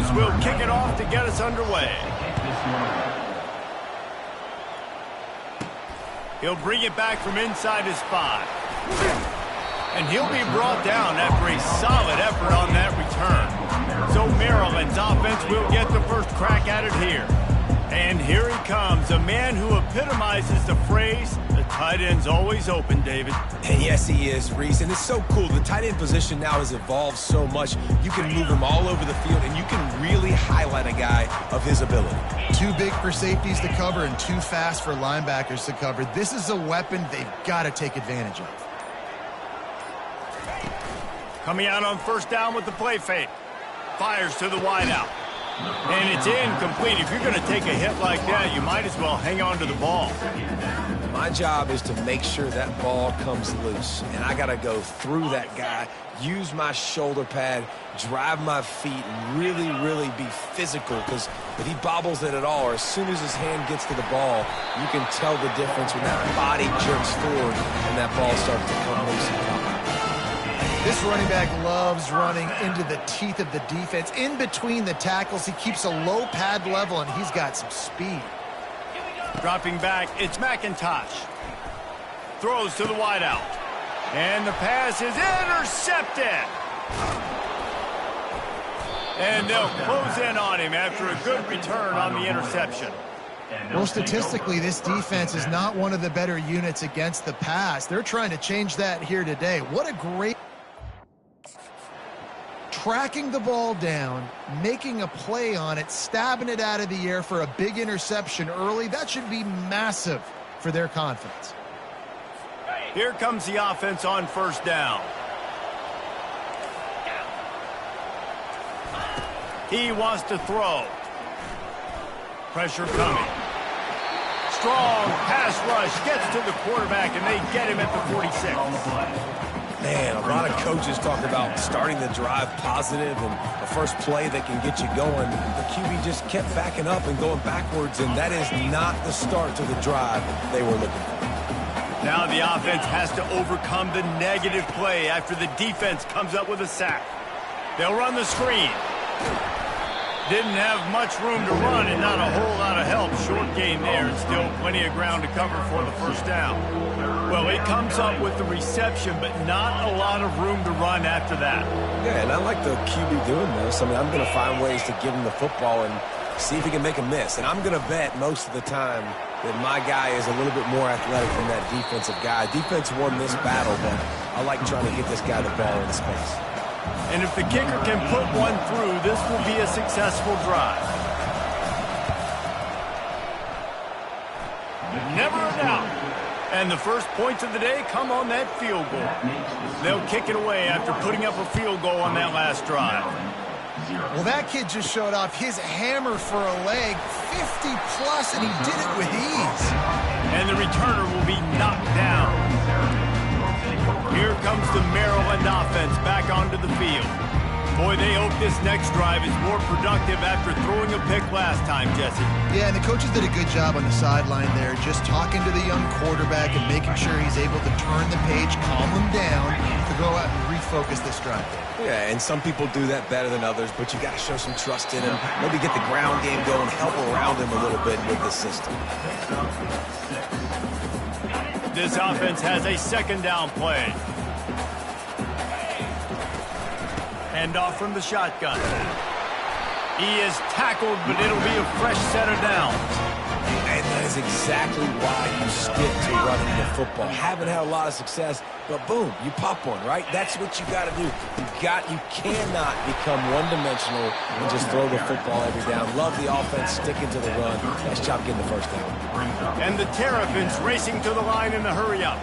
offense will kick it off to get us underway. He'll bring it back from inside his 5. And he'll be brought down after a solid effort on that return. So Maryland's offense will get the first crack at it here. And here he comes, a man who epitomizes the phrase, the tight end's always open, David. And yes, he is, Reese. And it's so cool. The tight end position now has evolved so much. You can move him all over the field, and you can really highlight a guy of his ability. Too big for safeties to cover and too fast for linebackers to cover. This is a weapon they've got to take advantage of. Coming out on first down with the play fake. Fires to the wideout. And it's incomplete. If you're going to take a hit like that, you might as well hang on to the ball. My job is to make sure that ball comes loose. And I got to go through that guy, use my shoulder pad, drive my feet, and really, really be physical. Because if he bobbles it at all, or as soon as his hand gets to the ball, you can tell the difference when that body jerks forward and that ball starts to come loose and pop out. This running back loves running into the teeth of the defense. In between the tackles, he keeps a low pad level, and he's got some speed. Dropping back, it's McIntosh. Throws to the wideout. And the pass is intercepted. And they'll close in on him after a good return on the interception. Well, statistically, this defense is not one of the better units against the pass. They're trying to change that here today. What a great... Tracking the ball down, making a play on it, stabbing it out of the air for a big interception early. That should be massive for their confidence. Here comes the offense on first down. He wants to throw. Pressure coming. Strong pass rush gets to the quarterback, and they get him at the 46. Man, a lot of coaches talk about starting the drive positive and a first play that can get you going. The QB just kept backing up and going backwards, and that is not the start to the drive they were looking for. Now the offense has to overcome the negative play after the defense comes up with a sack. They'll run the screen. Didn't have much room to run and not a whole lot of help. Short game there and still plenty of ground to cover for the first down. Well, he comes up with the reception, but not a lot of room to run after that. Yeah, and I like the QB doing this. I mean, I'm going to find ways to give him the football and see if he can make a miss. And I'm going to bet most of the time that my guy is a little bit more athletic than that defensive guy. Defense won this battle, but I like trying to get this guy the ball in space. And if the kicker can put one through, this will be a successful drive. Never a doubt. And the first points of the day come on that field goal. They'll kick it away after putting up a field goal on that last drive. Well, that kid just showed off his hammer for a leg, 50-plus, and he did it with ease. And the returner will be knocked down. Here comes the Maryland offense back onto the field. Boy, they hope this next drive is more productive after throwing a pick last time, Jesse. Yeah, and the coaches did a good job on the sideline there, just talking to the young quarterback and making sure he's able to turn the page, calm him down, to go out and refocus this drive. Yeah, and some people do that better than others, but you got to show some trust in him. Maybe get the ground game going, help around him a little bit with the system. This offense has a second down play. Hand off from the shotgun. He is tackled, but it'll be a fresh set of downs. And that is exactly why you stick to running the football. Haven't had a lot of success, but boom, you pop one, right? That's what you got to do. You cannot become one-dimensional and just throw the football every down. Love the offense sticking to the run. Nice job getting the first down. And the Terrapins racing to the line in the hurry-up.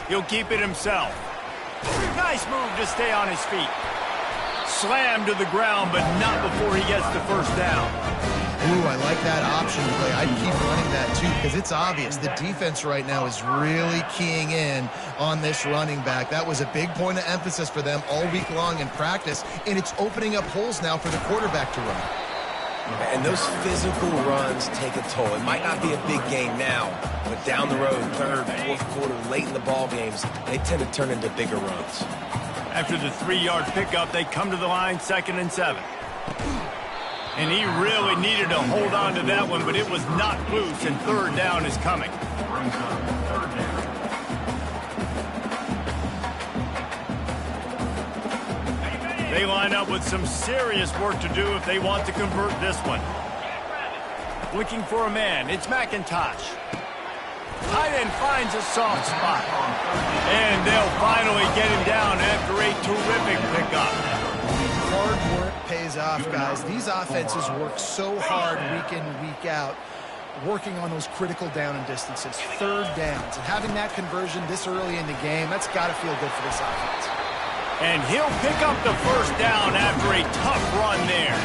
He'll keep it himself. Nice move to stay on his feet. Slammed to the ground, but not before he gets the first down. Ooh, I like that option play. I'd keep running that too, because it's obvious the defense right now is really keying in on this running back. That was a big point of emphasis for them all week long in practice, and it's opening up holes now for the quarterback to run. And those physical runs take a toll. It might not be a big game now, but down the road, third, fourth quarter, late in the ball games, they tend to turn into bigger runs. After the 3-yard pickup, they come to the line, 2nd and 7. And he really needed to hold on to that one, but it was knocked loose, and 3rd down is coming. They line up with some serious work to do if they want to convert this one. Looking for a man, it's McIntosh. Tight end finds a soft spot. And they'll finally get him down after a terrific pickup. Hard work pays off, guys. These offenses work so hard week in, week out, working on those critical down and distances, 3rd downs. And having that conversion this early in the game, that's got to feel good for this offense. And he'll pick up the 1st down after a tough run there.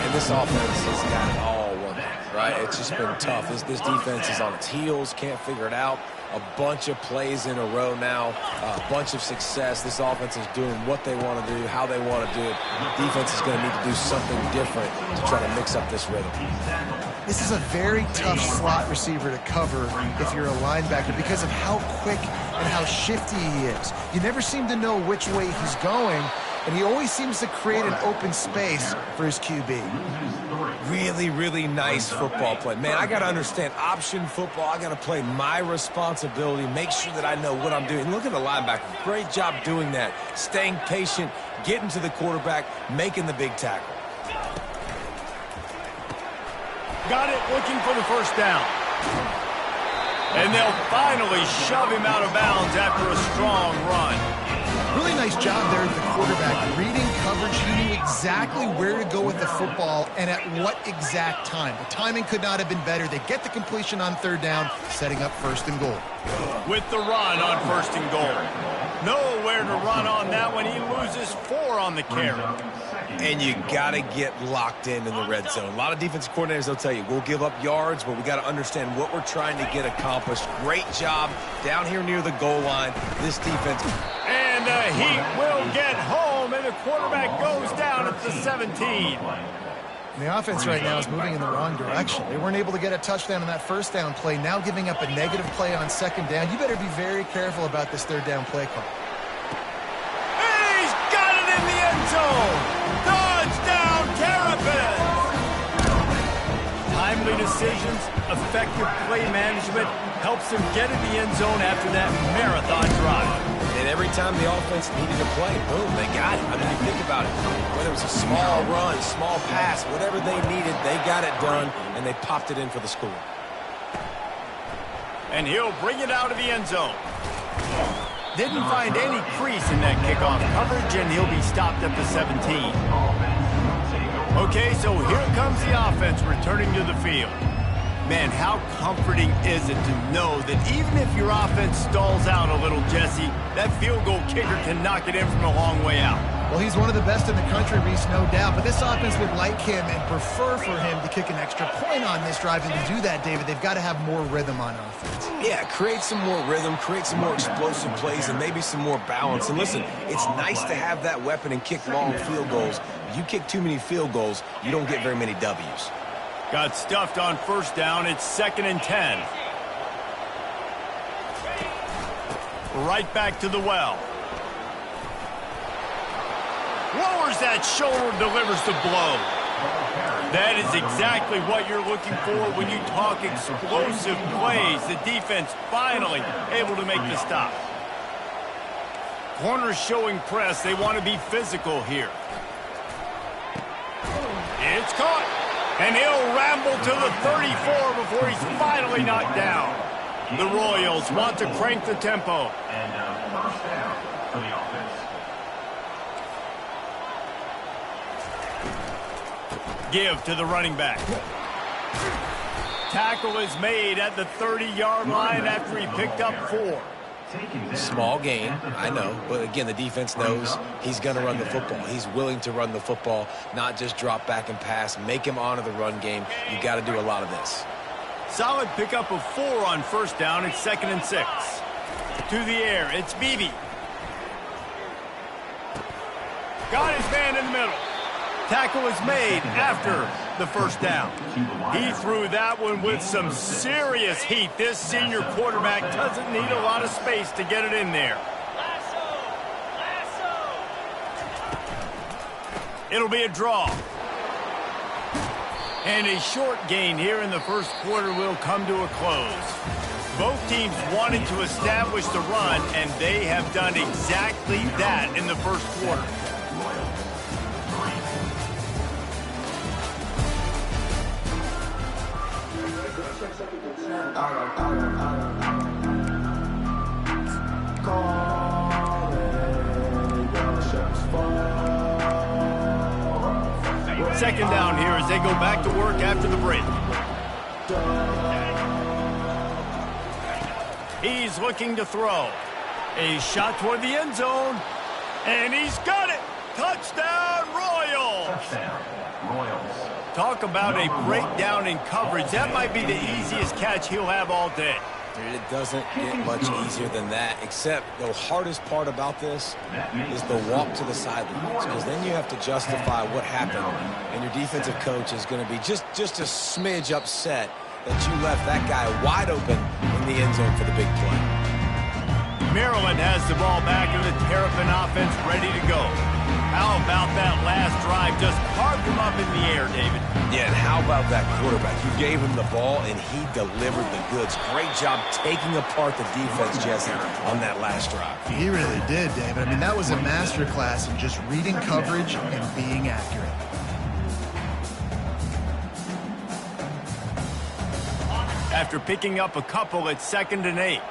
And this offense has got it all working, right? It's just been tough. This defense is on its heels, can't figure it out. A bunch of plays in a row now, a bunch of success. This offense is doing what they want to do, how they want to do it. Defense is going to need to do something different to try to mix up this rhythm. This is a very tough slot receiver to cover if you're a linebacker because of how quick and how shifty he is. You never seem to know which way he's going, and he always seems to create an open space for his QB. Really, really nice football play. Man, I got to understand option football. I got to play my responsibility, make sure that I know what I'm doing. Look at the linebacker. Great job doing that. Staying patient, getting to the quarterback, making the big tackle. Got it, looking for the 1st down. And they'll finally shove him out of bounds after a strong run. Really nice job there at the quarterback. Reading coverage, he knew exactly where to go with the football and at what exact time. The timing could not have been better. They get the completion on 3rd down, setting up 1st and goal. With the run on 1st and goal. Nowhere to run on that one. He loses 4 on the carry. And you got to get locked in the red zone. A lot of defensive coordinators, they'll tell you, we'll give up yards, but we got to understand what we're trying to get accomplished. Great job down here near the goal line. This defense. And the Heat will get home, and the quarterback goes down at the 17. And the offense right now is moving in the wrong direction. They weren't able to get a touchdown on that 1st down play, now giving up a negative play on 2nd down. You better be very careful about this 3rd down play call. He's got it in the end zone! Touchdown, Terrapins! Timely decisions, effective play management helps them get in the end zone after that marathon drive. And every time the offense needed to play, boom, they got it. I mean, you think about it. Whether it was a small run, small pass, whatever they needed, they got it done, and they popped it in for the score. And he'll bring it out of the end zone. Didn't find any crease in that kickoff coverage, and he'll be stopped at the 17. Okay, so here comes the offense returning to the field. Man, how comforting is it to know that even if your offense stalls out a little, Jesse, that field goal kicker can knock it in from a long way out. Well, he's one of the best in the country, Reese, no doubt. But this offense would like him and prefer for him to kick an extra point on this drive. And to do that, David, they've got to have more rhythm on offense. Yeah, create some more rhythm, create some more explosive plays, and maybe some more balance. And listen, it's nice to have that weapon and kick long field goals. If you kick too many field goals, you don't get very many W's. Got stuffed on 1st down. It's 2nd and 10. Right back to the well. Lowers that shoulder, delivers the blow. That is exactly what you're looking for when you talk explosive plays. The defense finally able to make the stop. Corners showing press. They want to be physical here. It's caught. And he'll ramble to the 34 before he's finally knocked down. The Royals want to crank the tempo. And 1st down for the offense. Give to the running back. Tackle is made at the 30-yard line after he picked up 4. Small gain, I know, but again, the defense knows he's going to run the football. He's willing to run the football, not just drop back and pass, make him honor the run game. You got to do a lot of this. Solid pickup of 4 on 1st down. It's 2nd and 6. To the air, it's Beebe. Got his man in the middle. Tackle is made after the 1st down. He threw that one with some serious heat. This senior quarterback doesn't need a lot of space to get it in there. It'll be a draw. And a short gain here in the first quarter will come to a close. Both teams wanted to establish the run, and they have done exactly that in the first quarter. Second down here as they go back to work after the break. He's looking to throw. A shot toward the end zone. And he's got it. Touchdown, Royals. Touchdown, Royals. Talk about a breakdown in coverage. That might be the easiest catch he'll have all day. It doesn't get much easier than that, except the hardest part about this is the walk to the sidelines, because then you have to justify what happened, and your defensive coach is going to be just a smidge upset that you left that guy wide open in the end zone for the big play. Maryland has the ball back and the Terrapin offense ready to go. How about that last drive? Just carved him up in the air, David. Yeah, and how about that quarterback? You gave him the ball, and he delivered the goods. Great job taking apart the defense, Jesse, on that last drive. He really did, David. I mean, that was a masterclass in just reading coverage and being accurate. After picking up a couple at 2nd and 8.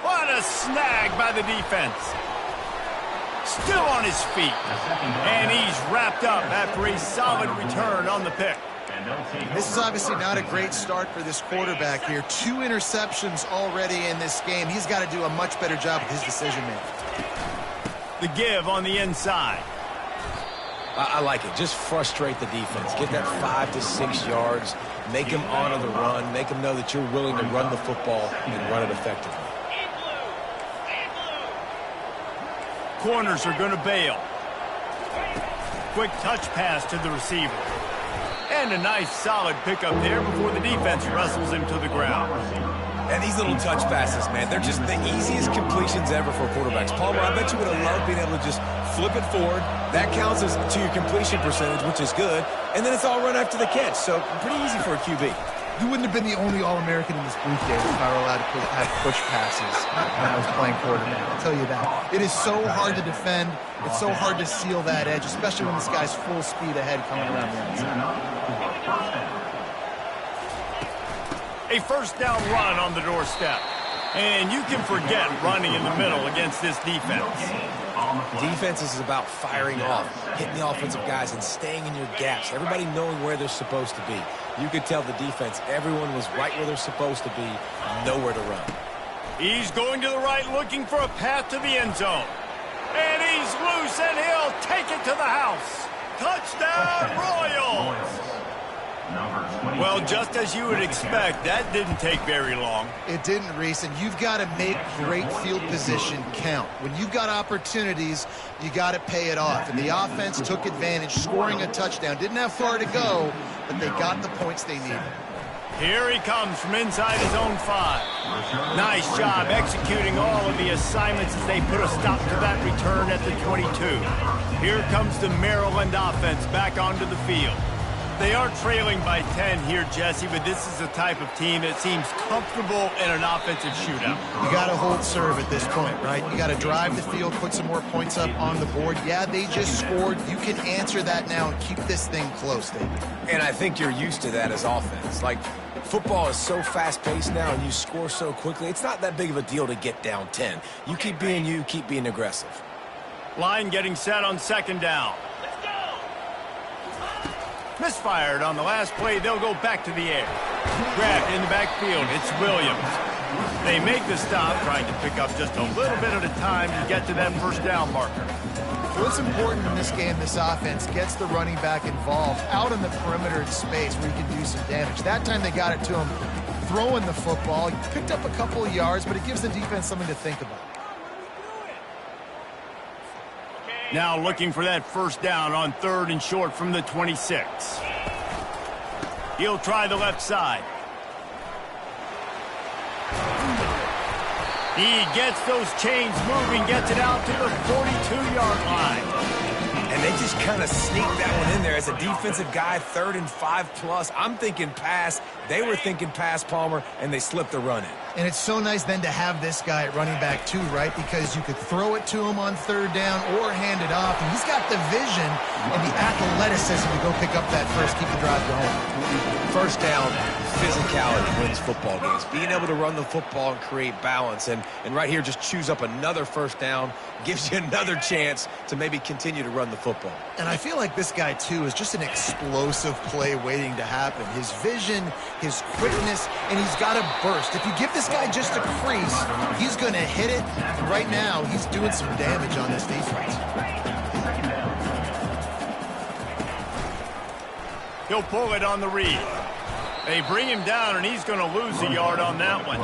What a snag by the defense. Still on his feet. And he's wrapped up after a solid return on the pick. This is obviously not a great start for this quarterback here. 2 interceptions already in this game. He's got to do a much better job with his decision-making. The give on the inside. I like it. Just frustrate the defense. Get that 5 to 6 yards. Make them honor the run. Make them know that you're willing to run the football and run it effectively. Corners are going to bail. Quick touch pass to the receiver. And a nice solid pickup there before the defense wrestles him to the ground. And these little touch passes, man, they're just the easiest completions ever for quarterbacks. Palmer, I bet you would have loved being able to just flip it forward. That counts as to your completion percentage, which is good. And then it's all run after the catch. So pretty easy for a QB. You wouldn't have been the only All-American in this booth, David, if I were allowed to have push passes when I was playing quarterback. I'll tell you that. It is so hard to defend. It's so hard to seal that edge, especially when this guy's full speed ahead coming around the outside. A first down run on the doorstep. And you can forget running in the middle against this defense. Defense is about firing off, hitting the offensive guys, and staying in your gaps. Everybody knowing where they're supposed to be. You could tell the defense, everyone was right where they're supposed to be, nowhere to run. He's going to the right, looking for a path to the end zone. And he's loose, and he'll take it to the house. Touchdown, Royals! Well, just as you would expect, that didn't take very long. It didn't, Reese, and you've got to make great field position count. When you've got opportunities, you got to pay it off. And the offense took advantage, scoring a touchdown. Didn't have far to go, but they got the points they needed. Here he comes from inside his own 5. Nice job executing all of the assignments as they put a stop to that return at the 22. Here comes the Maryland offense back onto the field. They are trailing by 10 here, Jesse, but this is the type of team that seems comfortable in an offensive shootout. You got to hold serve at this point, right? You got to drive the field, put some more points up on the board. Yeah, they just scored. You can answer that now and keep this thing close, David. And I think you're used to that as offense. Like, football is so fast-paced now and you score so quickly, it's not that big of a deal to get down 10. You keep being aggressive. Line getting set on 2nd down. Misfired on the last play. They'll go back to the air. Grabbed in the backfield. It's Williams. They make the stop, trying to pick up just a little bit at a time to get to that first down marker. What's important in this game, this offense gets the running back involved out in the perimeter in space where he can do some damage. That time they got it to him throwing the football. He picked up a couple of yards, but it gives the defense something to think about. Now looking for that first down on 3rd and short from the 26. He'll try the left side. He gets those chains moving, gets it out to the 42-yard line. And they just kind of sneaked that one in there as a defensive guy, 3rd and 5+. I'm thinking pass. They were thinking pass, Palmer, and they slipped the run in. And it's so nice then to have this guy at running back too, right? Because you could throw it to him on 3rd down or hand it off. And he's got the vision and the athleticism to go pick up that first, keep the drive going. First down, physicality wins football games. Being able to run the football and create balance. And right here, just choose up another first down, gives you another chance to maybe continue to run the football. And I feel like this guy, too, is just an explosive play waiting to happen. His vision, his quickness, and he's got a burst. If you give this guy just a crease, he's going to hit it. And right now, he's doing some damage on this defense. He'll pull it on the read. They bring him down, and he's going to lose a yard on that one.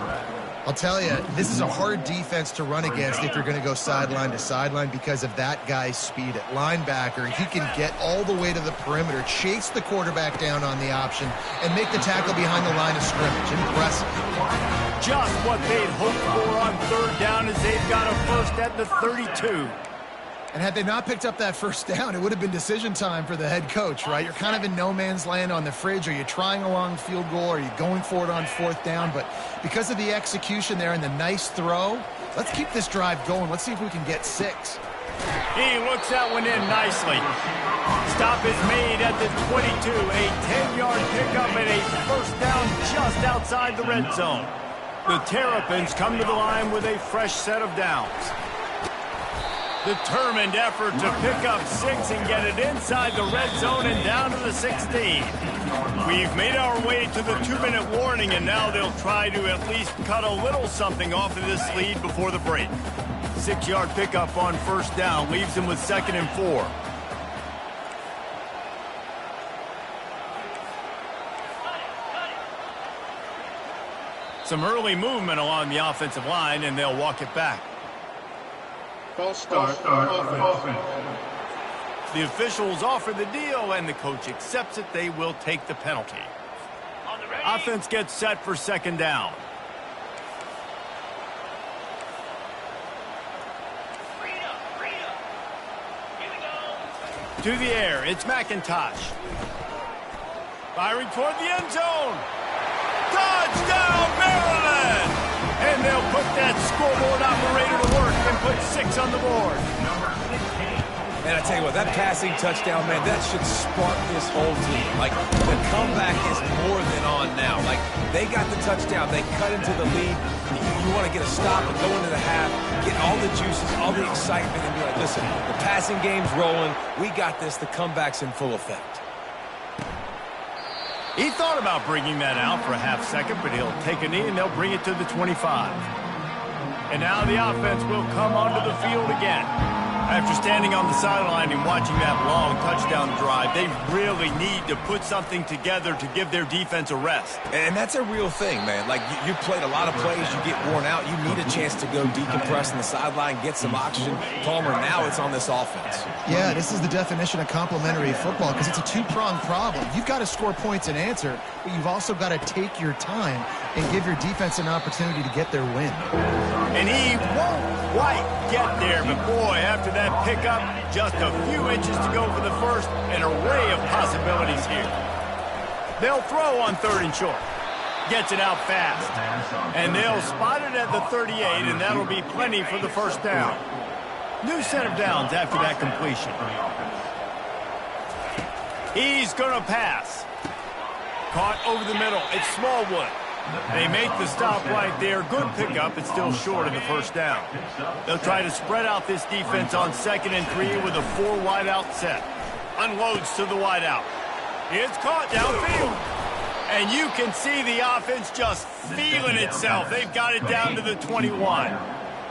I'll tell you, this is a hard defense to run against if you're going to go sideline to sideline because of that guy's speed at linebacker. He can get all the way to the perimeter, chase the quarterback down on the option, and make the tackle behind the line of scrimmage. Impressive. Just what they'd hoped for on 3rd down as they've got a first at the 32. And had they not picked up that first down, it would have been decision time for the head coach, right? You're kind of in no man's land on the fridge. Are you trying a long field goal? Are you going for it on 4th down? But because of the execution there and the nice throw, let's keep this drive going. Let's see if we can get 6. He looks that one in nicely. Stop is made at the 22. A 10-yard pickup and a first down just outside the red zone. The Terrapins come to the line with a fresh set of downs. Determined effort to pick up 6 and get it inside the red zone and down to the 16. We've made our way to the 2-minute warning, and now they'll try to at least cut a little something off of this lead before the break. 6-yard pickup on first down leaves them with 2nd and 4. Some early movement along the offensive line, and they'll walk it back. False start offense. The officials offer the deal, and the coach accepts it. They will take the penalty. Offense gets set for 2nd down. To the air, it's McIntosh. Firing toward the end zone. Touchdown, Maryland! And they'll put that scoreboard operator to work and put 6 on the board. And I tell you what, that passing touchdown, man, that should spark this whole team. Like, the comeback is more than on now. Like, they got the touchdown. They cut into the lead. You want to get a stop and go into the half, get all the juices, all the excitement, and be like, listen, the passing game's rolling. We got this. The comeback's in full effect. He thought about bringing that out for a half second, but he'll take a knee and they'll bring it to the 25. And now the offense will come onto the field again. After standing on the sideline and watching that long touchdown drive, they really need to put something together to give their defense a rest. And that's a real thing, man. Like, you played a lot of plays, you get worn out, you need a chance to go decompress on the sideline, get some oxygen. Palmer, now it's on this offense. Yeah, this is the definition of complementary football because it's a two-pronged problem. You've got to score points and answer, but you've also got to take your time and give your defense an opportunity to get their win. And he won't quite get there, but boy, after that pickup, just a few inches to go for the first, an array of possibilities here. They'll throw on 3rd and short. Gets it out fast. And they'll spot it at the 38, and that'll be plenty for the first down. New set of downs after that completion. He's going to pass. Caught over the middle. It's Smallwood. They make the stop right there. Good pickup. It's still short of the first down. They'll try to spread out this defense on 2nd and 3 with a 4 wideout set. Unloads to the wideout. It's caught downfield. And you can see the offense just feeling itself. They've got it down to the 21.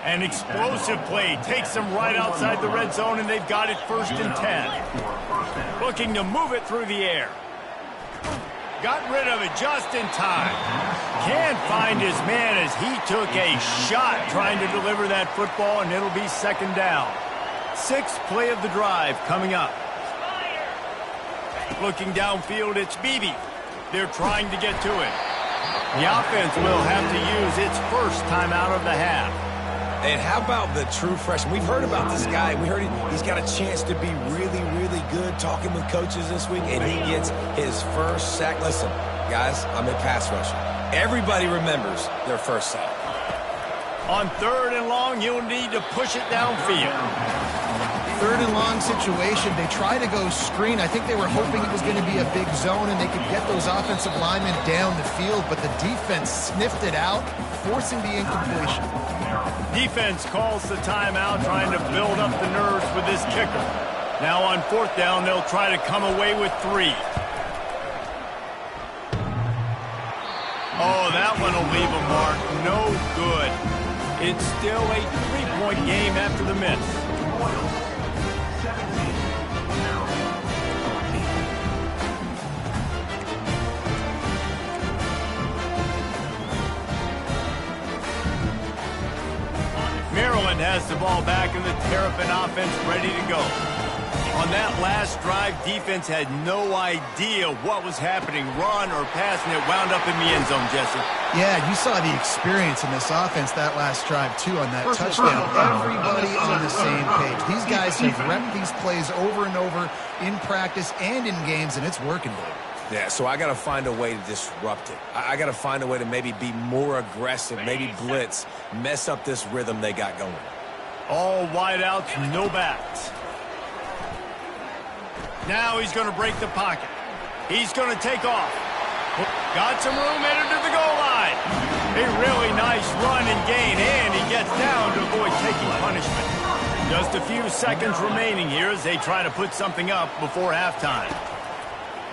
An explosive play takes them right outside the red zone, and they've got it 1st and 10. Looking to move it through the air. Got rid of it just in time. Can't find his man as he took a shot trying to deliver that football, and it'll be 2nd down. 6th play of the drive coming up. Looking downfield, it's Beebe. They're trying to get to it. The offense will have to use its first timeout of the half. And how about the true freshman? We've heard about this guy. We heard he's got a chance to be really, really good, talking with coaches this week, and he gets his first sack. Listen, guys, I'm a pass rusher. Everybody remembers their first sack. On 3rd and long, you'll need to push it downfield. 3rd and long situation. They try to go screen. I think they were hoping it was going to be a big zone and they could get those offensive linemen down the field, but the defense sniffed it out, forcing the incompletion. Defense calls the timeout, trying to build up the nerves with this kicker. Now on 4th down, they'll try to come away with 3. Oh, that one will leave a mark. No good. It's still a 3-point game after the miss. Maryland has the ball back and the Terrapin offense ready to go. On that last drive, defense had no idea what was happening, run or pass, and it wound up in the end zone, Jesse. Yeah, you saw the experience in this offense that last drive, too, on that touchdown. Everybody on the same page. These guys have repped these plays over and over in practice and in games, and it's working, Dave. Yeah, so I got to find a way to disrupt it. I got to find a way to maybe be more aggressive, maybe blitz, mess up this rhythm they got going. All wideouts, no backs. Now he's going to break the pocket. He's going to take off. Got some room, headed to the goal line. A really nice run and gain, and he gets down to avoid taking punishment. Just a few seconds remaining here as they try to put something up before halftime.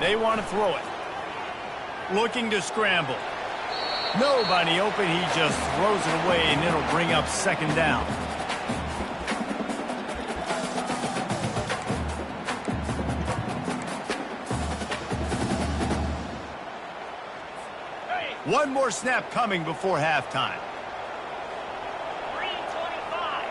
They want to throw it. Looking to scramble. Nobody open. He just throws it away, and it'll bring up 2nd down. One more snap coming before halftime. 3:25.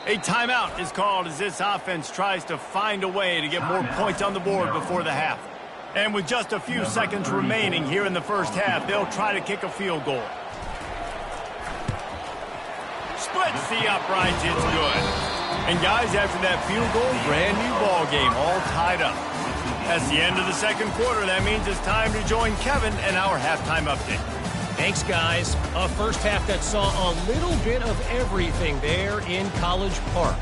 A timeout is called as this offense tries to find a way to get more points on the board before the half. And with just a few seconds remaining here in the first half, they'll try to kick a field goal. Splits the uprights, it's good. And guys, after that field goal, brand new ball game, all tied up. That's the end of the 2nd quarter. That means it's time to join Kevin and our halftime update. Thanks, guys. A first half that saw a little bit of everything there in College Park.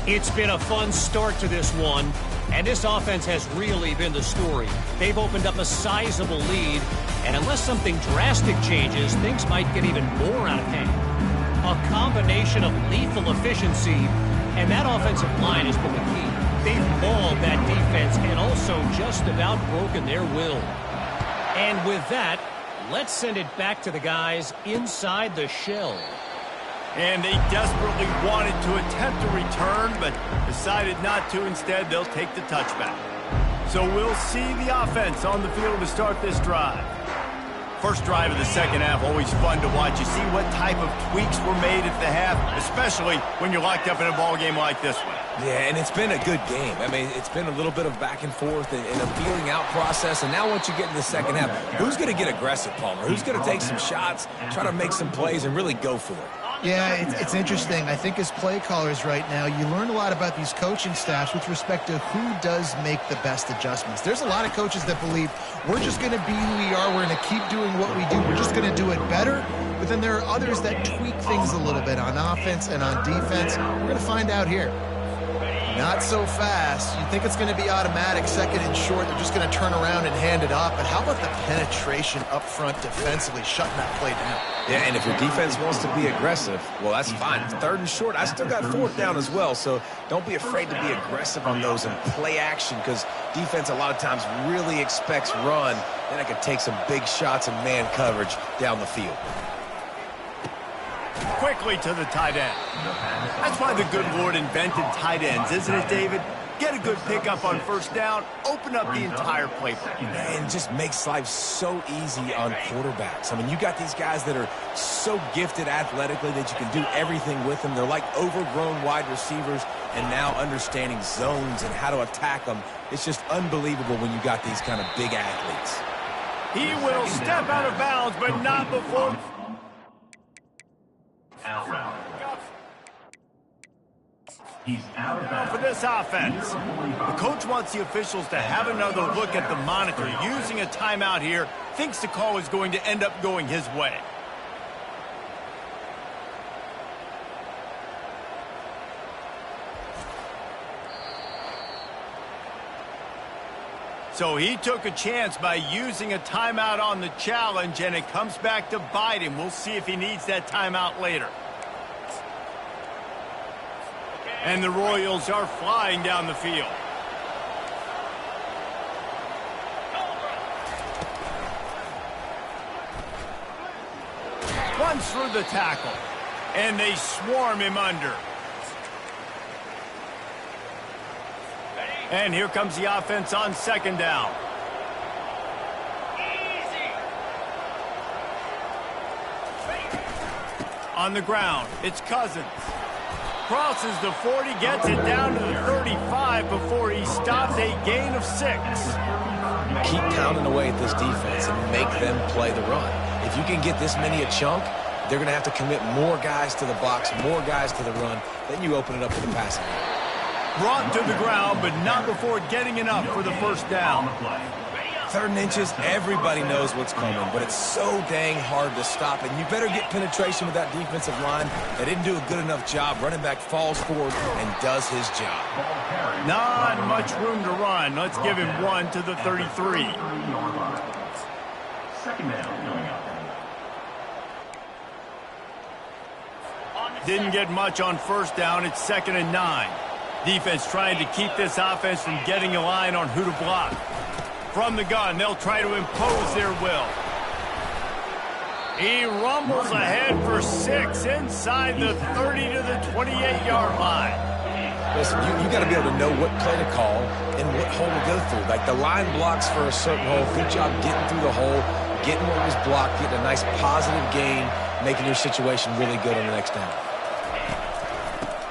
It's been a fun start to this one, and this offense has really been the story. They've opened up a sizable lead, and unless something drastic changes, things might get even more out of hand. A combination of lethal efficiency, and that offensive line has been the key. They've mauled that defense and also just about broken their will. And with that, let's send it back to the guys inside the shell. And they desperately wanted to attempt a return, but decided not to. Instead, they'll take the touchback. So we'll see the offense on the field to start this drive. First drive of the 2nd half, always fun to watch. You see what type of tweaks were made at the half, especially when you're locked up in a ball game like this one. Yeah, and it's been a good game. I mean, it's been a little bit of back and forth and a feeling out process. And now once you get in the 2nd half, who's going to get aggressive, Palmer? Who's going to take some shots, try to make some plays, and really go for it? Yeah, it's interesting. I think as play callers right now, you learn a lot about these coaching staffs with respect to who does make the best adjustments. There's a lot of coaches that believe we're just going to be who we are. We're going to keep doing what we do. We're just going to do it better. But then there are others that tweak things a little bit on offense and on defense. We're going to find out here. Not so fast. You think it's going to be automatic, 2nd and short. They're just going to turn around and hand it off. But how about the penetration up front defensively, shutting that play down? Yeah, and if your defense wants to be aggressive, well, that's fine. 3rd and short, I still got 4th down as well. So don't be afraid to be aggressive on those and play action, because defense a lot of times really expects run. Then I could take some big shots and man coverage down the field. Quickly to the tight end. That's why the good Lord invented tight ends, isn't it, David? get a good pickup on first down, open up the entire playbook. And just makes life so easy on quarterbacks. I mean, you got these guys that are so gifted athletically that you can do everything with them. They're like overgrown wide receivers, and now understanding zones and how to attack them. It's just unbelievable when you got these kind of big athletes. He will step out of bounds, but not before... Out route. He's out of bounds. For this offense, the coach wants the officials to have another look at the monitor. Using a timeout here, thinks the call is going to end up going his way. So he took a chance by using a timeout on the challenge, and it comes back to bite him. We'll see if he needs that timeout later. And the Royals are flying down the field. Runs through the tackle, and they swarm him under. And here comes the offense on second down. On the ground, it's Cousins. Crosses the 40, gets it down to the 35 before he stops a gain of 6. Keep pounding away at this defense and make them play the run. If you can get this many a chunk, they're going to have to commit more guys to the box, more guys to the run. Then you open it up for the passing game. Brought to the ground, but not before getting enough for the first down. 3rd and inches, everybody knows what's coming, but it's so dang hard to stop. And you better get penetration with that defensive line. They didn't do a good enough job. Running back falls forward and does his job. Not much room to run. Let's give him 1 to the 33. Second down going up. Didn't get much on first down. It's 2nd and 9. Defense trying to keep this offense from getting a line on who to block. From the gun, they'll try to impose their will. He rumbles ahead for 6 inside the 30 to the 28-yard line. Listen, you got to be able to know what play to call and what hole to go through. Like the line blocks for a certain hole. Good job getting through the hole, getting what was blocked, getting a nice positive gain, making your situation really good on the next down.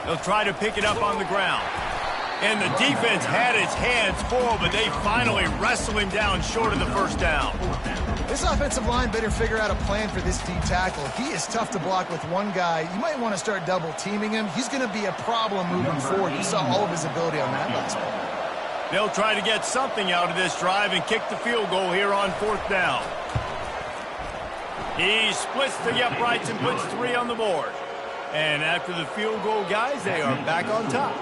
They'll try to pick it up on the ground. And the defense had its hands full, but they finally wrestle him down short of the first down. This offensive line better figure out a plan for this D tackle. He is tough to block with one guy. You might want to start double teaming him. He's going to be a problem moving forward. You saw all of his ability on that last play. They'll try to get something out of this drive and kick the field goal here on 4th down. He splits the uprights and puts 3 on the board. And after the field goal, guys, they are back on top.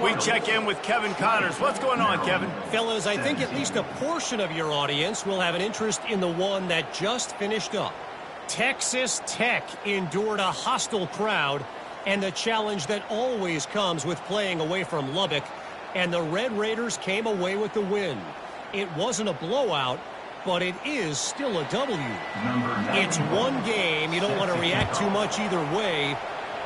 We check in with Kevin Connors. What's going on, Kevin? Fellas, I think at least a portion of your audience will have an interest in the one that just finished up. Texas Tech endured a hostile crowd and the challenge that always comes with playing away from Lubbock, and the Red Raiders came away with the win. It wasn't a blowout, but it is still a W. It's one game. You don't want to react too much either way.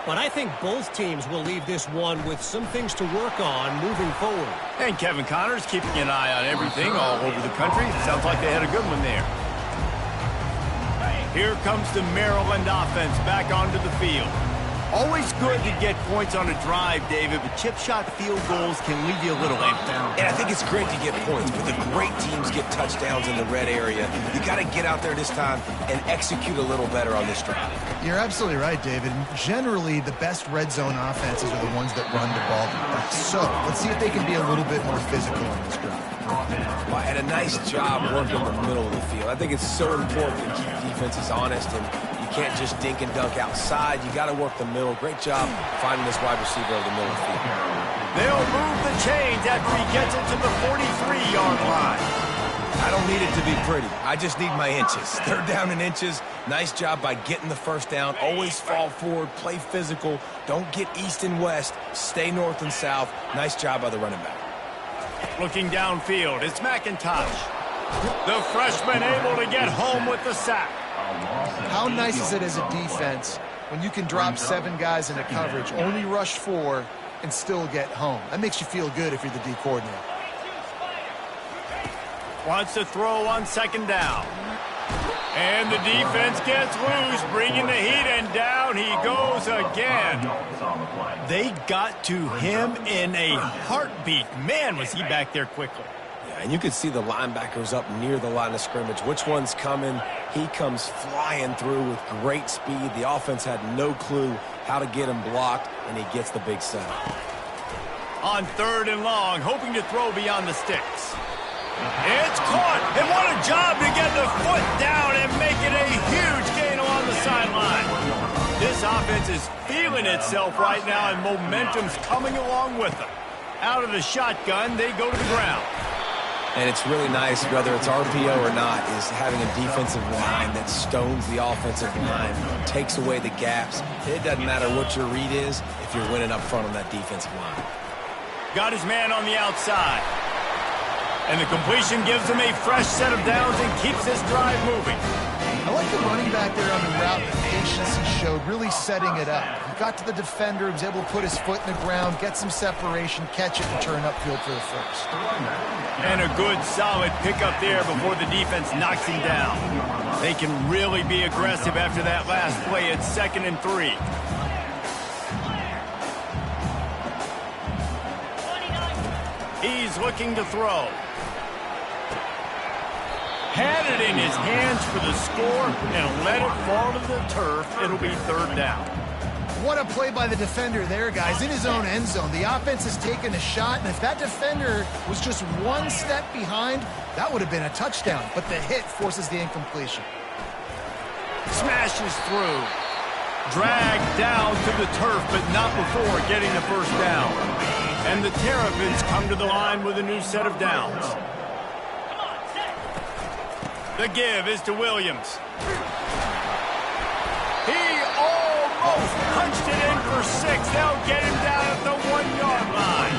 But I think both teams will leave this one with some things to work on moving forward. And Kevin Connors keeping an eye on everything all over the country. Sounds like they had a good one there. Here comes the Maryland offense back onto the field. Always good to get points on a drive, David, but chip shot field goals can leave you a little empty. And I think it's great to get points, but the great teams get touchdowns in the red area. You got to get out there this time and execute a little better on this drive. You're absolutely right, David. Generally, the best red zone offenses are the ones that run the ball the best. So let's see if they can be a little bit more physical on this drive. Well, and a nice job working the middle of the field. I think it's so important to keep defenses honest, and you can't just dink and dunk outside. You got to work the middle. Great job finding this wide receiver over the middle of the field. They'll move the chains after he gets it to the 43-yard line. I don't need it to be pretty. I just need my inches. 3rd down in inches. Nice job by getting the first down. Always fall forward. Play physical. Don't get east and west. Stay north and south. Nice job by the running back. Looking downfield, it's McIntosh. The freshman able to get home with the sack. How nice is it as a defense when you can drop 7 guys into coverage, only rush 4, and still get home. That makes you feel good if you're the D coordinator. Wants to throw on second down. And the defense gets loose, bringing the heat, and down he goes again. They got to him in a heartbeat. Man, was he back there quickly. Yeah, and you could see the linebackers up near the line of scrimmage. Which one's coming? He comes flying through with great speed. The offense had no clue how to get him blocked, and he gets the big sack. On third and long, hoping to throw beyond the sticks. It's caught, and what a job to get the foot down and make it a huge gain along the sideline. This offense is feeling itself right now, and momentum's coming along with them. Out of the shotgun, they go to the ground. And it's really nice, whether it's RPO or not, is having a defensive line that stones the offensive line, takes away the gaps. It doesn't matter what your read is if you're winning up front on that defensive line. Got his man on the outside. And the completion gives him a fresh set of downs and keeps this drive moving. I like the running back there on the route, the patience he showed, really setting it up. He got to the defender, was able to put his foot in the ground, get some separation, catch it, and turn upfield for the first. And a good, solid pickup there before the defense knocks him down. They can really be aggressive after that last play. It's 2nd and 3. He's looking to throw. Had it in his hands for the score and let it fall to the turf. It'll be 3rd down. What a play by the defender there, guys. In his own end zone, the offense has taken a shot, and if that defender was just one step behind, that would have been a touchdown. But the hit forces the incompletion. Smashes through. Dragged down to the turf, but not before getting the first down. And the Terrapins come to the line with a new set of downs. The give is to Williams. He almost punched it in for 6. They'll get him down at the 1-yard line.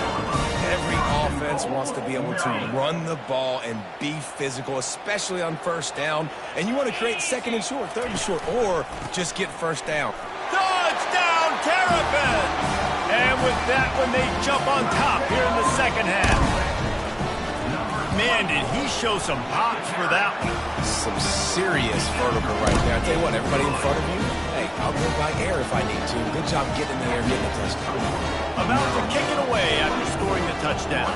Every offense wants to be able to run the ball and be physical, especially on first down. And you want to create 2nd and short, 3rd and short, or just get first down. Touchdown, Terrapins! And with that one, they jump on top here in the second half. Man, did he show some pops for that one. Some serious vertical right there. I tell you what, everybody in front of you, hey, I'll go by air if I need to. Good job getting in the air, getting the touchdown. About to kick it away after scoring the touchdown.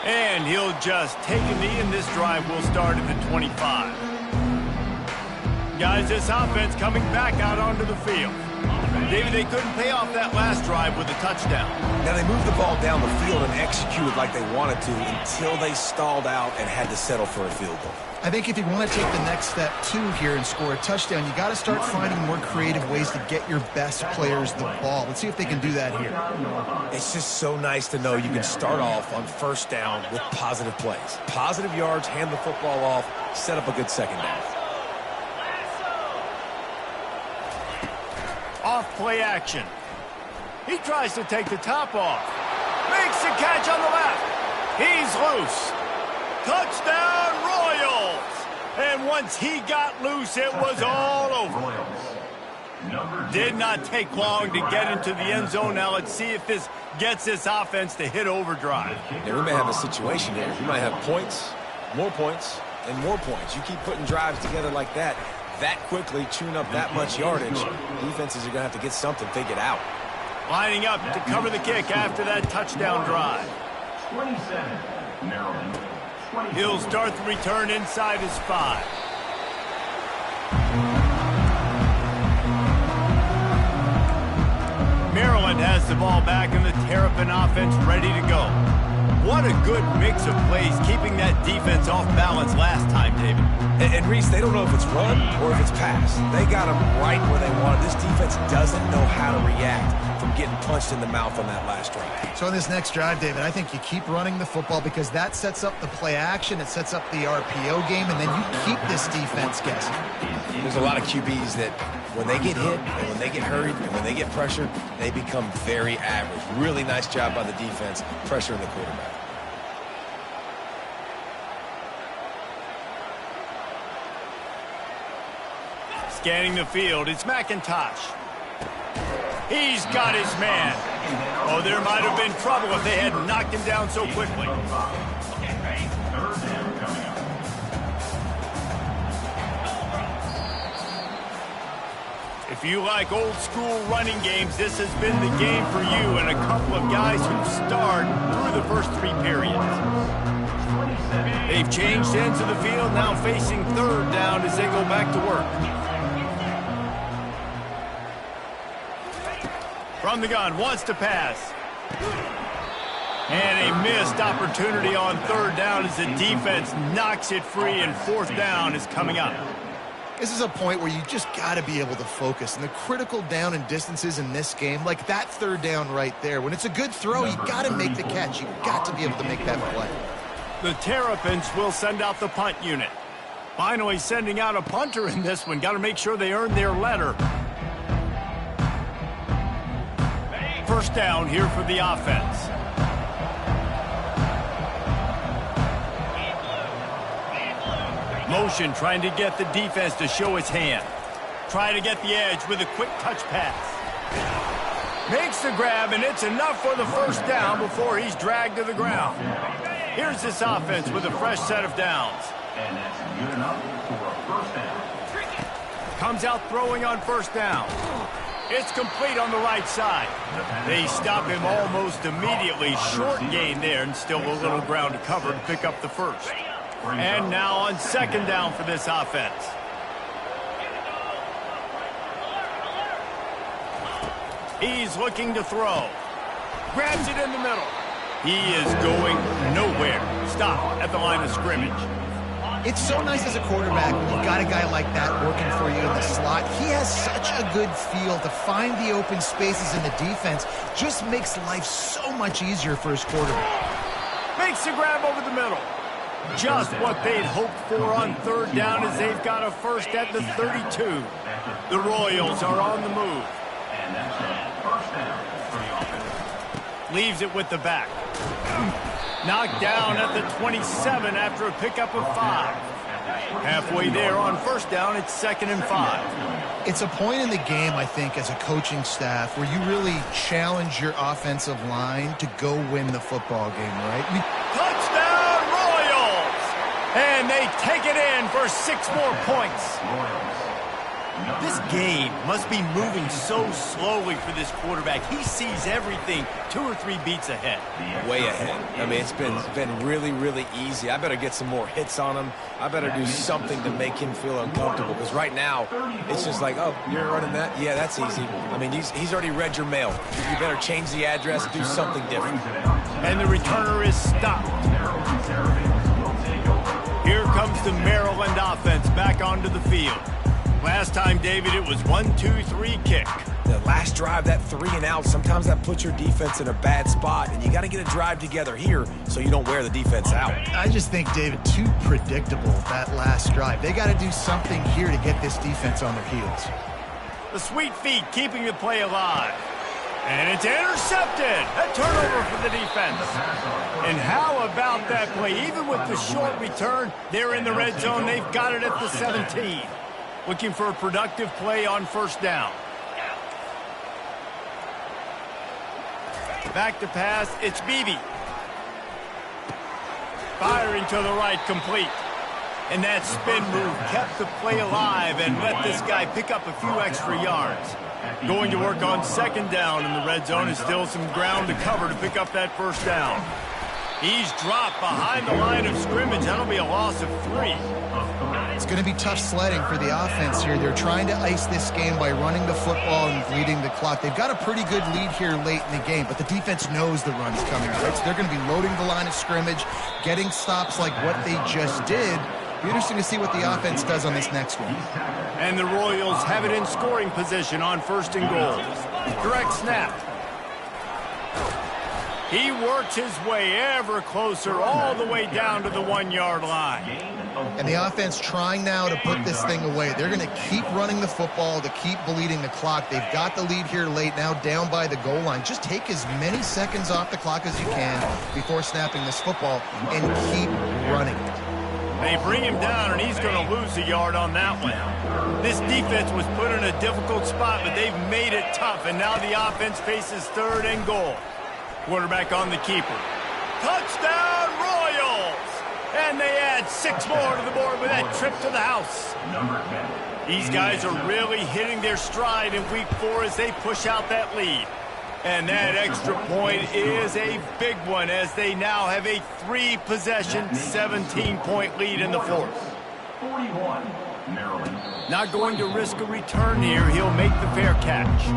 And he'll just take a knee, and this drive will start at the 25. Guys, this offense coming back out onto the field. David, they couldn't pay off that last drive with a touchdown. Now, they moved the ball down the field and executed like they wanted to until they stalled out and had to settle for a field goal. I think if you want to take the next step, too, here and score a touchdown, you got to start finding more creative ways to get your best players the ball. Let's see if they can do that here. It's just so nice to know you can start off on first down with positive plays. Positive yards, hand the football off, set up a good second down. Off play action. He tries to take the top off. Makes the catch on the left. He's loose. Touchdown, Royals! And once he got loose, it was all over. Did not take long to get into the end zone. Now let's see if this gets this offense to hit overdrive. Yeah, we may have a situation here. We might have points, and more points. You keep putting drives together like that quickly, chewing up that much yardage, defenses are going to have to get something figured out. Lining up to cover the kick after that touchdown drive. 27, Maryland. He'll start the return inside his 5. Maryland has the ball back and the Terrapin offense ready to go. What a good mix of plays, keeping that defense off balance last time, David. And Reese, they don't know if it's run or if it's pass. They got them right where they want it. This defense doesn't know how to react from getting punched in the mouth on that last drive. So on this next drive, David, I think you keep running the football because that sets up the play action, it sets up the RPO game, and then you keep this defense guessing. There's a lot of QBs that when they get hit and when they get hurried and when they get pressured, they become very average. Really nice job by the defense pressuring the quarterback. Scanning the field, it's McIntosh. He's got his man. Oh, there might have been trouble if they had knocked him down so quickly. If you like old school running games, this has been the game for you and a couple of guys who've starred through the first 3 periods. They've changed ends of the field, now facing third down as they go back to work. From the gun, wants to pass. And a missed opportunity on third down as the defense knocks it free, and fourth down is coming up. This is a point where you just got to be able to focus. And the critical down and distances in this game, like that third down right there, when it's a good throw, you got to make the catch. You got to be able to make that play. The Terrapins will send out the punt unit. Finally sending out a punter in this one. Got to make sure they earn their letter. First down here for the offense. Motion trying to get the defense to show its hand. Try to get the edge with a quick touch pass. Makes the grab, and it's enough for the first down before he's dragged to the ground. Here's this offense with a fresh set of downs. And that's good enough for a first down. Comes out throwing on first down. It's complete on the right side. They stop him almost immediately. Short gain there, and still a little ground to cover to pick up the first. And now on second down for this offense. He's looking to throw. Grabs it in the middle. He is going nowhere. Stop at the line of scrimmage. It's so nice as a quarterback when you've got a guy like that working for you in the slot. He has such a good feel to find the open spaces in the defense. Just makes life so much easier for his quarterback. Makes the grab over the middle. Just what they'd hoped for on third down as they've got a first at the 32. The Royals are on the move. And that's first down for the offense. Leaves it with the back. Knocked down at the 27 after a pickup of 5. Halfway there on first down, it's 2nd and 5. It's a point in the game, I think, as a coaching staff where you really challenge your offensive line to go win the football game, right? Touchdown, Royals! And they take it in for 6 more points. This game must be moving so slowly for this quarterback. He sees everything 2 or 3 beats ahead. Way ahead. I mean, it's been really, really easy. I better get some more hits on him. I better do something to make him feel uncomfortable. Because right now, it's just like, oh, you're running that? Yeah, that's easy. I mean, he's already read your mail. You better change the address, do something different. And the returner is stopped. Here comes the Maryland offense back onto the field. Last time, David, it was 1-2-3 kick. The last drive, that 3 and out, sometimes that puts your defense in a bad spot, and you got to get a drive together here so you don't wear the defense out. I just think, David, too predictable, that last drive. They got to do something here to get this defense on their heels. The sweet feet keeping the play alive. And it's intercepted. A turnover for the defense. And how about that play? Even with the short return, they're in the red zone. They've got it at the 17. Looking for a productive play on first down. Back to pass, it's Beebe. Firing to the right, complete. And that spin move kept the play alive and let this guy pick up a few extra yards. Going to work on second down in the red zone is still some ground to cover to pick up that first down. He's dropped behind the line of scrimmage. That'll be a loss of 3. It's going to be tough sledding for the offense here. They're trying to ice this game by running the football and leading the clock. They've got a pretty good lead here late in the game, but the defense knows the run's coming, right? So they're going to be loading the line of scrimmage, getting stops like what they just did. Be interesting to see what the offense does on this next one. And the Royals have it in scoring position on first and goal. Direct snap. He works his way ever closer all the way down to the 1-yard line. And the offense trying now to put this thing away. They're going to keep running the football to keep bleeding the clock. They've got the lead here late, now down by the goal line. Just take as many seconds off the clock as you can before snapping this football and keep running it. They bring him down, and he's going to lose a yard on that one. This defense was put in a difficult spot, but they've made it tough, and now the offense faces 3rd and goal. Quarterback on the keeper. Touchdown, Royals! And they add 6 more to the board with that trip to the house. These guys are really hitting their stride in week 4 as they push out that lead. And that extra point is a big one as they now have a 3-possession, 17-point lead in the 4th. 41, Maryland. Not going to risk a return here. He'll make the fair catch.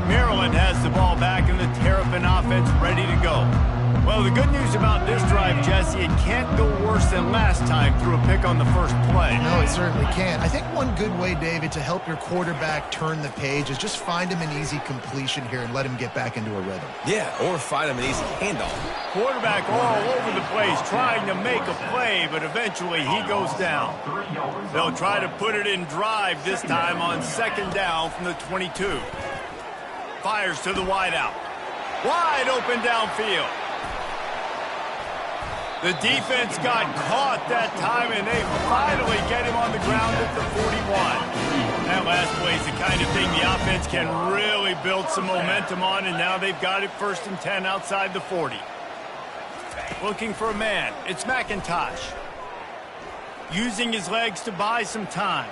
Maryland has the ball back and the Terrapin offense ready to go. Well, the good news about this drive, Jesse, it can't go worse than last time through a pick on the first play. No, it certainly can't. I think one good way, David, to help your quarterback turn the page is just find him an easy completion here and let him get back into a rhythm. Yeah, or find him an easy handoff. Quarterback all over the place trying to make a play, but eventually he goes down. They'll try to put it in drive this time on 2nd down from the 22. Fires to the wideout. Wide open downfield. The defense got caught that time, and they finally get him on the ground at the 41. That last play is the kind of thing the offense can really build some momentum on, and now they've got it 1st and 10 outside the 40. Looking for a man. It's McIntosh. Using his legs to buy some time.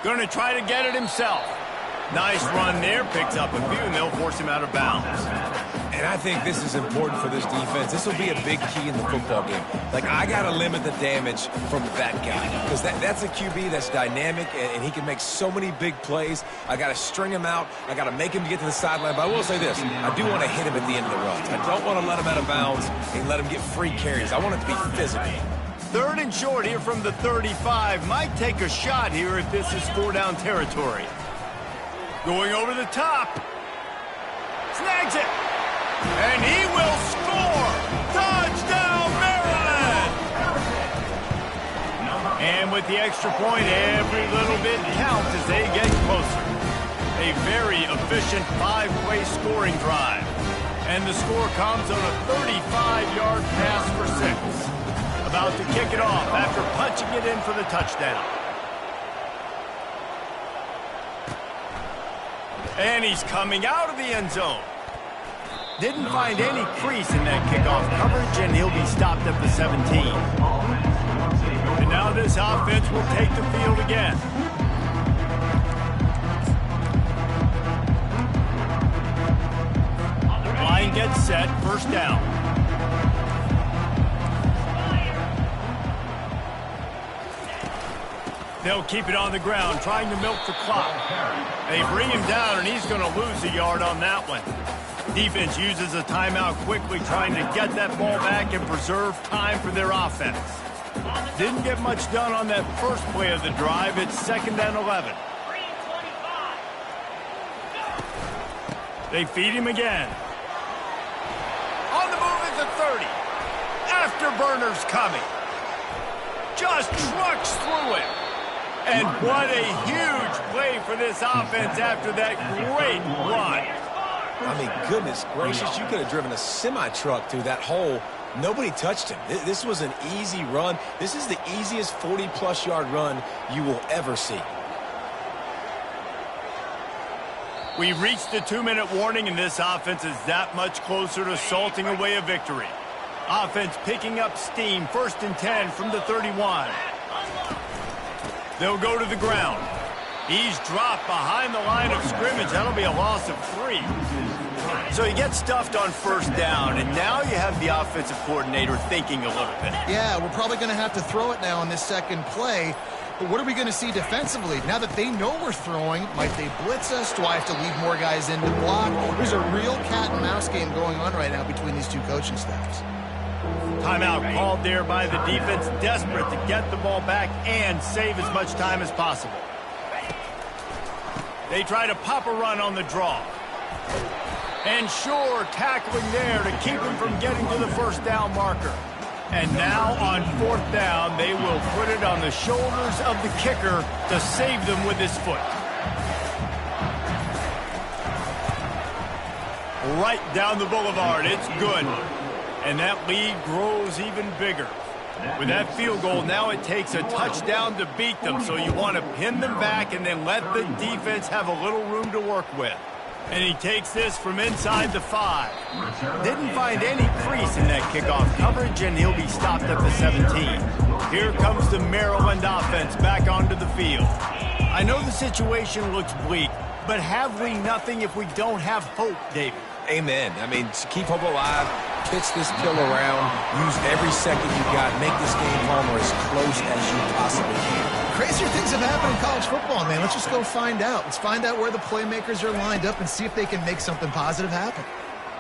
Going to try to get it himself. Nice run there. Picks up a few, and they'll force him out of bounds. And I think this is important for this defense. This will be a big key in the football game. Like, I got to limit the damage from that guy because that's a QB that's dynamic, and he can make so many big plays. I got to string him out. I got to make him get to the sideline. But I will say this. I do want to hit him at the end of the runs. I don't want to let him out of bounds and let him get free carries. I want it to be physical. 3rd and short here from the 35. Might take a shot here if this is 4-down territory. Going over the top. Snags it. And he will score. Touchdown, Maryland. And with the extra point, every little bit counts as they get closer. A very efficient 5-play scoring drive. And the score comes on a 35-yard pass for 6. About to kick it off after punching it in for the touchdown. And he's coming out of the end zone. Didn't find any crease in that kickoff coverage, and he'll be stopped at the 17. And now this offense will take the field again. Line gets set, 1st down. They'll keep it on the ground, trying to milk the clock. They bring him down, and he's going to lose a yard on that one. Defense uses a timeout quickly, trying to get that ball back and preserve time for their offense. Didn't get much done on that first play of the drive. It's 2nd and 11. They feed him again. On the move at the 30. Afterburners coming. Just trucks through it. And what a huge play for this offense after that great run. I mean, goodness gracious, you could have driven a semi-truck through that hole. Nobody touched him. This was an easy run. This is the easiest 40-plus yard run you will ever see. We've reached the 2-minute warning, and this offense is that much closer to salting away a victory. Offense picking up steam, 1st and 10 from the 31. They'll go to the ground. He's dropped behind the line of scrimmage. That'll be a loss of 3. So he gets stuffed on 1st down, and now you have the offensive coordinator thinking a little bit. Yeah, we're probably going to have to throw it now on this 2nd play. But what are we going to see defensively? Now that they know we're throwing, might they blitz us? Do I have to leave more guys in to block? There's a real cat and mouse game going on right now between these two coaching staffs. Timeout called there by the defense, desperate to get the ball back and save as much time as possible. They try to pop a run on the draw. And sure, tackling there to keep him from getting to the 1st down marker. And now on 4th down, they will put it on the shoulders of the kicker to save them with his foot. Right down the boulevard. It's good. And that lead grows even bigger. With that field goal, now it takes a touchdown to beat them, so you want to pin them back and then let the defense have a little room to work with. And he takes this from inside the 5. Didn't find any crease in that kickoff coverage, and he'll be stopped at the 17. Here comes the Maryland offense back onto the field. I know the situation looks bleak, but have we nothing if we don't have hope, David? Amen. I mean, to keep hope alive, pitch this pill around, use every second you got, make this game home or as close as you possibly can. Crazier things have happened in college football, man. Let's just go find out. Let's find out where the playmakers are lined up and see if they can make something positive happen.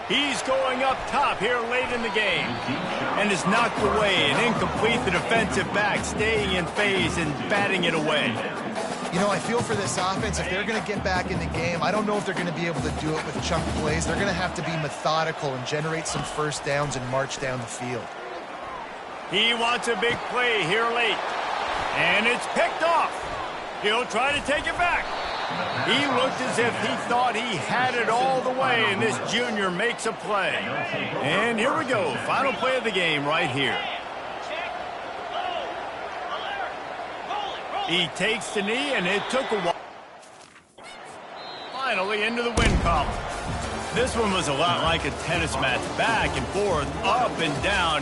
He's going up top here late in the game. And is knocked away and incomplete. The defensive back staying in phase and batting it away. You know, I feel for this offense, if they're going to get back in the game, I don't know if they're going to be able to do it with chunk plays. They're going to have to be methodical and generate some first downs and march down the field. He wants a big play here late. And it's picked off. He'll try to take it back. He looked as if he thought he had it all the way, and this junior makes a play. And here we go. Final play of the game right here. He takes the knee, and it took a while. Finally into the win column. This one was a lot like a tennis match, back and forth, up and down.